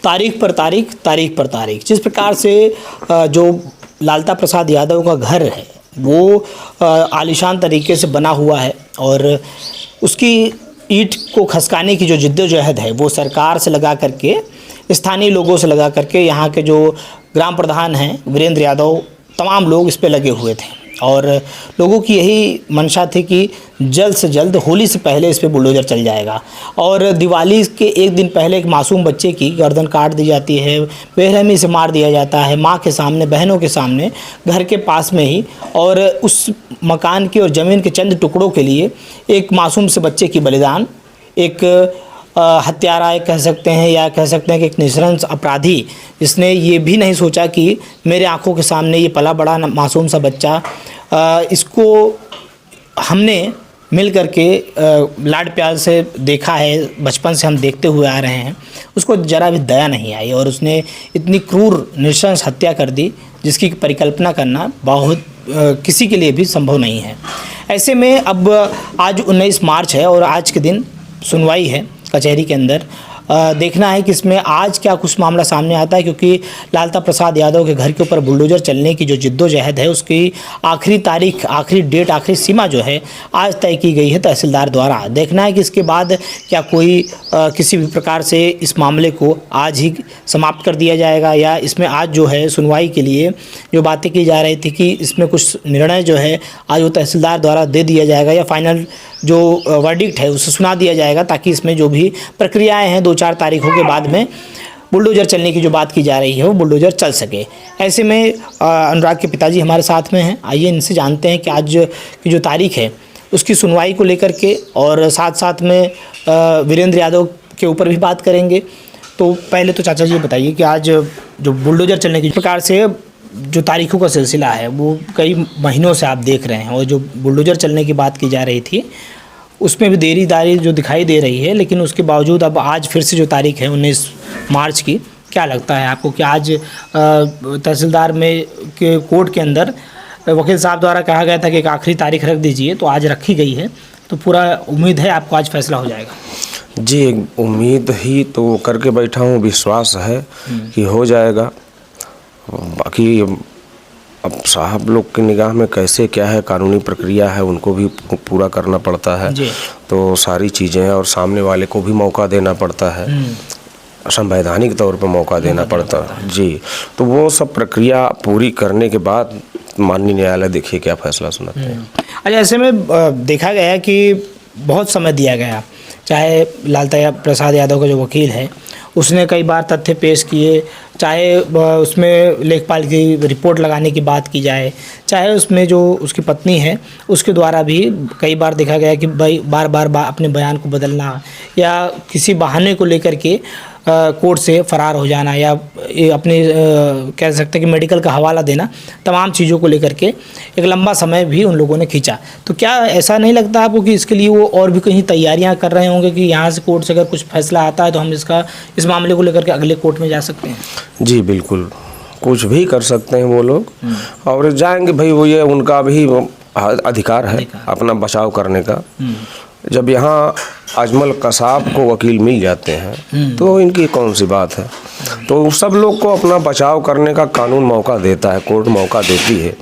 तारीख पर तारीख, तारीख पर तारीख। जिस प्रकार से जो लालता प्रसाद यादव का घर है वो आलीशान तरीके से बना हुआ है और उसकी ईंट को खसकाने की जो जिद्दोजहद है वो सरकार से लगा करके, स्थानीय लोगों से लगा करके, यहाँ के जो ग्राम प्रधान हैं वीरेंद्र यादव, तमाम लोग इस पे लगे हुए थे और लोगों की यही मंशा थी कि जल्द से जल्द होली से पहले इस पे बुलडोज़र चल जाएगा। और दिवाली के एक दिन पहले एक मासूम बच्चे की गर्दन काट दी जाती है, बेरहमी से मार दिया जाता है माँ के सामने, बहनों के सामने, घर के पास में ही। और उस मकान के और ज़मीन के चंद टुकड़ों के लिए एक मासूम से बच्चे की बलिदान, एक हत्यारा कह सकते हैं या कह सकते हैं कि एक निशंस अपराधी जिसने ये भी नहीं सोचा कि मेरे आंखों के सामने ये पला बड़ा मासूम सा बच्चा, इसको हमने मिल कर के लाड प्यार से देखा है, बचपन से हम देखते हुए आ रहे हैं, उसको ज़रा भी दया नहीं आई और उसने इतनी क्रूर नृशंस हत्या कर दी जिसकी परिकल्पना करना बहुत किसी के लिए भी संभव नहीं है। ऐसे में अब आज 19 मार्च है और आज के दिन सुनवाई है कचहरी के अंदर। देखना है कि इसमें आज क्या कुछ मामला सामने आता है, क्योंकि लालता प्रसाद यादव के घर के ऊपर बुलडोज़र चलने की जो जिद्दोजहद है उसकी आखिरी तारीख, आखिरी डेट, आखिरी सीमा जो है आज तय की गई है तहसीलदार द्वारा। देखना है कि इसके बाद क्या कोई किसी भी प्रकार से इस मामले को आज ही समाप्त कर दिया जाएगा या इसमें आज जो है सुनवाई के लिए जो बातें की जा रही थी कि इसमें कुछ निर्णय जो है आज वो तहसीलदार द्वारा दे दिया जाएगा या फाइनल जो वर्डिक्ट है उसे सुना दिया जाएगा, ताकि इसमें जो भी प्रक्रियाएं हैं 2-4 तारीखों के बाद में बुलडोज़र चलने की जो बात की जा रही है वो बुलडोज़र चल सके। ऐसे में अनुराग के पिताजी हमारे साथ में हैं, आइए इनसे जानते हैं कि आज की जो तारीख है उसकी सुनवाई को लेकर के और साथ साथ में वीरेंद्र यादव के ऊपर भी बात करेंगे। तो पहले तो चाचा जी बताइए कि आज जो बुलडोज़र चलने की प्रकार से जो तारीखों का सिलसिला है वो कई महीनों से आप देख रहे हैं और जो बुलडोज़र चलने की बात की जा रही थी उसमें भी देरी दारी जो दिखाई दे रही है, लेकिन उसके बावजूद अब आज फिर से जो तारीख है 19 मार्च की, क्या लगता है आपको कि आज तहसीलदार में के कोर्ट के अंदर वकील साहब द्वारा कहा गया था कि एक आखिरी तारीख रख दीजिए, तो आज रखी गई है, तो पूरा उम्मीद है आपको आज फैसला हो जाएगा? जी, उम्मीद ही तो करके बैठा हूँ, विश्वास है कि हो जाएगा। बाकी अब साहब लोग की निगाह में कैसे क्या है, कानूनी प्रक्रिया है, उनको भी पूरा करना पड़ता है, तो सारी चीज़ें और सामने वाले को भी मौका देना पड़ता है, संवैधानिक तौर पर मौका देना पड़ता है जी। तो वो सब प्रक्रिया पूरी करने के बाद माननीय न्यायालय देखिए क्या फैसला सुनाते हैं। अच्छा, ऐसे में देखा गया कि बहुत समय दिया गया, चाहे लालता प्रसाद यादव का जो वकील है उसने कई बार तथ्य पेश किए, चाहे उसमें लेखपाल की रिपोर्ट लगाने की बात की जाए, चाहे उसमें जो उसकी पत्नी है उसके द्वारा भी कई बार देखा गया कि भाई बार बार अपने बयान को बदलना या किसी बहाने को लेकर के कोर्ट से फरार हो जाना या अपने कह सकते हैं कि मेडिकल का हवाला देना, तमाम चीज़ों को लेकर के एक लंबा समय भी उन लोगों ने खींचा। तो क्या ऐसा नहीं लगता आपको कि इसके लिए वो और भी कहीं तैयारियां कर रहे होंगे कि यहाँ से कोर्ट से अगर कुछ फैसला आता है तो हम इस मामले को लेकर के अगले कोर्ट में जा सकते हैं? जी बिल्कुल, कुछ भी कर सकते हैं वो लोग और जाएंगे भाई, वो ये उनका भी अधिकार है अपना बचाव करने का। जब यहाँ अजमल कसाब को वकील मिल जाते हैं तो इनकी कौन सी बात है। तो सब लोग को अपना बचाव करने का कानून मौका देता है, कोर्ट मौका देती है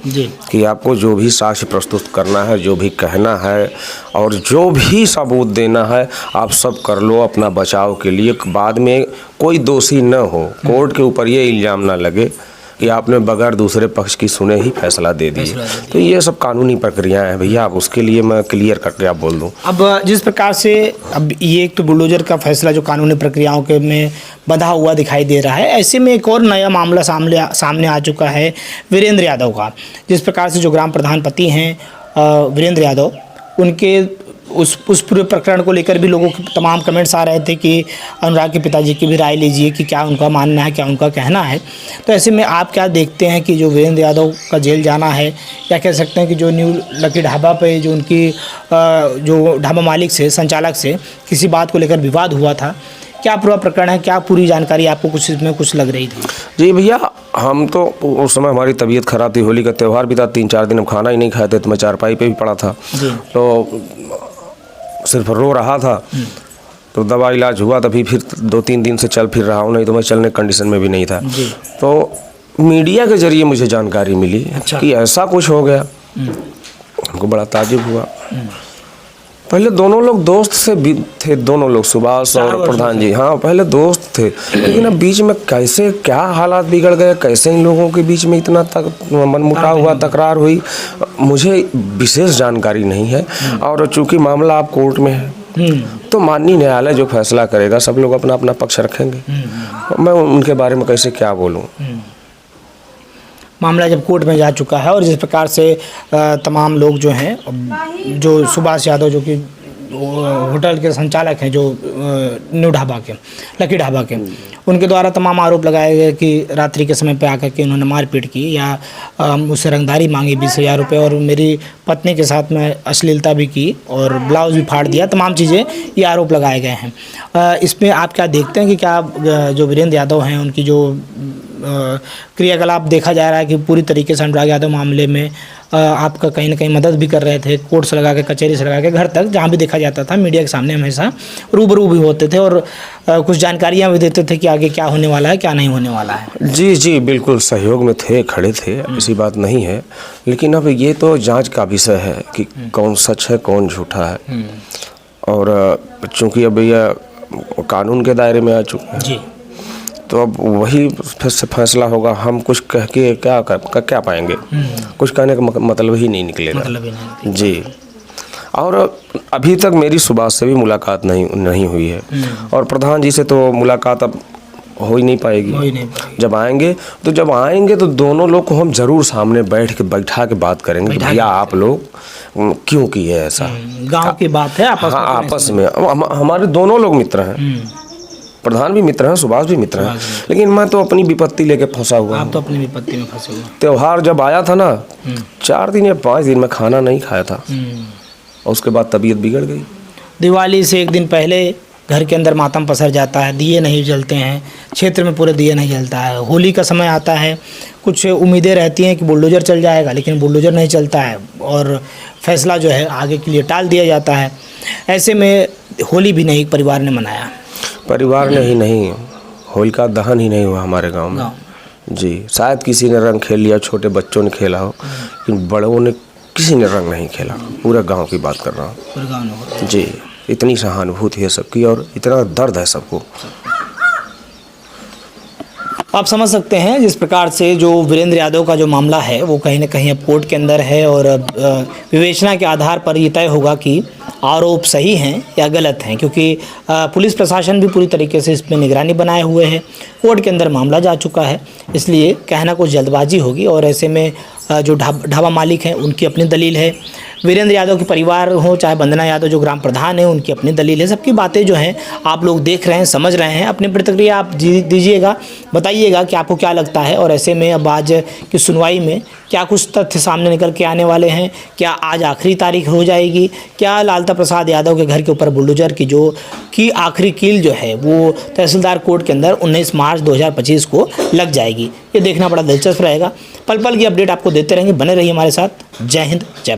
कि आपको जो भी साक्ष्य प्रस्तुत करना है, जो भी कहना है और जो भी सबूत देना है आप सब कर लो अपना बचाव के लिए। बाद में कोई दोषी न हो, कोर्ट के ऊपर ये इल्ज़ाम ना लगे कि आपने बगैर दूसरे पक्ष की सुने ही फैसला दे दिए। तो ये सब कानूनी प्रक्रियाएं हैं भैया, आप उसके लिए मैं क्लियर करके आप बोल दूं। अब जिस प्रकार से अब ये एक तो बुलडोज़र का फैसला जो कानूनी प्रक्रियाओं के में बंधा हुआ दिखाई दे रहा है, ऐसे में एक और नया मामला सामने आ चुका है वीरेंद्र यादव का। जिस प्रकार से जो ग्राम प्रधान पति हैं वीरेंद्र यादव, उनके उस पूरे प्रकरण को लेकर भी लोगों के तमाम कमेंट्स आ रहे थे कि अनुराग के पिताजी की भी राय लीजिए कि क्या उनका मानना है, क्या उनका कहना है। तो ऐसे में आप क्या देखते हैं कि जो वीरेंद्र यादव का जेल जाना है, या कह सकते हैं कि जो न्यू लकी ढाबा पे जो उनकी जो ढाबा मालिक से, संचालक से किसी बात को लेकर विवाद हुआ था, क्या पूरा प्रकरण है, क्या पूरी जानकारी आपको कुछ इसमें कुछ लग रही थी? जी भैया, हम तो उस समय हमारी तबीयत खराब थी, होली का त्यौहार भी था, 3-4 दिन हम खाना ही नहीं खाए थे, तो मैं चारपाई पे भी पड़ा था, तो सिर्फ रो रहा था। तो दवा इलाज हुआ, तभी फिर 2-3 दिन से चल फिर रहा हूँ, नहीं तो मैं चलने कंडीशन में भी नहीं था। तो मीडिया के जरिए मुझे जानकारी मिली कि ऐसा कुछ हो गया। हमको बड़ा ताजुब हुआ। पहले दोनों लोग दोस्त से भी थे, दोनों लोग सुभाष और प्रधान जी, हाँ पहले दोस्त थे, लेकिन अब बीच में कैसे क्या हालात बिगड़ गए, कैसे इन लोगों के बीच में इतना मनमुटाव हुआ, तकरार हुई, मुझे विशेष जानकारी नहीं है। और चूंकि मामला अब कोर्ट में है तो माननीय न्यायालय जो फैसला करेगा, सब लोग अपना अपना पक्ष रखेंगे। मैं उनके बारे में कैसे क्या बोलूँ। मामला जब कोर्ट में जा चुका है और जिस प्रकार से तमाम लोग जो हैं, जो सुभाष यादव जो कि होटल के संचालक हैं, जो न्यू ढाबा के, लकी ढाबा के, उनके द्वारा तमाम आरोप लगाए गए कि रात्रि के समय पे आकर के उन्होंने मारपीट की या मुझसे रंगदारी मांगी 20,000 रुपये, और मेरी पत्नी के साथ में अश्लीलता भी की और ब्लाउज भी फाड़ दिया, तमाम चीज़ें ये आरोप लगाए गए हैं। इसमें आप क्या देखते हैं कि क्या जो वीरेंद्र यादव हैं उनकी जो क्रियाकलाप देखा जा रहा है कि पूरी तरीके से अनुराग यादव मामले में आपका कहीं ना कहीं मदद भी कर रहे थे, कोर्ट से लगा के, कचहरी से लगा के, घर तक जहाँ भी देखा जाता था, मीडिया के सामने हमेशा रूबरू भी होते थे और कुछ जानकारियाँ भी देते थे कि आगे क्या होने वाला है, क्या नहीं होने वाला है। जी जी बिल्कुल सहयोग में थे, खड़े थे, ऐसी बात नहीं है। लेकिन अब ये तो जांच का विषय है कि कौन सच है कौन झूठा है। और चूँकि अब यह कानून के दायरे में आ चुके हैं जी, तो अब वही फिर से फैसला होगा। हम कुछ कह के क्या पाएंगे, कुछ कहने का मतलब ही नहीं निकलेगा। मतलब ही नहीं। जी, और अभी तक मेरी सुभाष से भी मुलाकात नहीं हुई है और प्रधान जी से तो मुलाकात अब हो ही नहीं पाएगी। जब आएंगे तो दोनों लोग को हम जरूर सामने बैठा के बात करेंगे कि भैया आप लोग क्यों किए ऐसा। गांव की बात है, आपस में हमारे दोनों लोग मित्र हैं, प्रधान भी मित्र हैं, सुभाष भी मित्र हैं, लेकिन मैं तो अपनी विपत्ति लेके फंसा हुआ। आप तो अपनी विपत्ति में फंसे हुए। त्योहार जब आया था ना, 4 दिन या 5 दिन में खाना नहीं खाया था और उसके बाद तबीयत बिगड़ गई। दिवाली से एक दिन पहले घर के अंदर मातम पसर जाता है, दिए नहीं जलते हैं, क्षेत्र में पूरे दिए नहीं जलता है। होली का समय आता है, कुछ उम्मीदें रहती हैं कि बुलडोजर चल जाएगा, लेकिन बुलडोजर नहीं चलता है और फैसला जो है आगे के लिए टाल दिया जाता है। ऐसे में होली भी नहीं परिवार ने मनाया। परिवार ने ही नहीं, होलिका दहन ही नहीं हुआ हमारे गांव में। जी, शायद किसी ने रंग खेल लिया, छोटे बच्चों ने खेला हो, लेकिन बड़ों ने किसी ने रंग नहीं खेला। पूरे गांव की बात कर रहा हूँ। जी, इतनी सहानुभूति है सबकी और इतना दर्द है सबको। आप समझ सकते हैं जिस प्रकार से जो वीरेंद्र यादव का जो मामला है वो कहीं ना कहीं अब कोर्ट के अंदर है और विवेचना के आधार पर ये तय होगा कि आरोप सही हैं या गलत हैं, क्योंकि पुलिस प्रशासन भी पूरी तरीके से इस पर निगरानी बनाए हुए है। कोर्ट के अंदर मामला जा चुका है, इसलिए कहना कुछ जल्दबाजी होगी और ऐसे में जो ढाबा मालिक हैं उनकी अपनी दलील है, वीरेंद्र यादव के परिवार हो चाहे वंदना यादव जो ग्राम प्रधान है उनकी अपनी दलील है। सबकी बातें जो हैं आप लोग देख रहे हैं, समझ रहे हैं। अपनी प्रतिक्रिया आप दीजिएगा, बताइएगा कि आपको क्या लगता है। और ऐसे में अब आज की सुनवाई में क्या कुछ तथ्य सामने निकल के आने वाले हैं, क्या आज आखिरी तारीख हो जाएगी, क्या लालता प्रसाद यादव के घर के ऊपर बुलडोजर की आखिरी कील जो है वो तहसीलदार कोर्ट के अंदर 19 मार्च 2025 को लग जाएगी, ये देखना बड़ा दिलचस्प रहेगा। पल पल की अपडेट आपको देते रहेंगे, बने रहिए हमारे साथ। जय हिंद, जय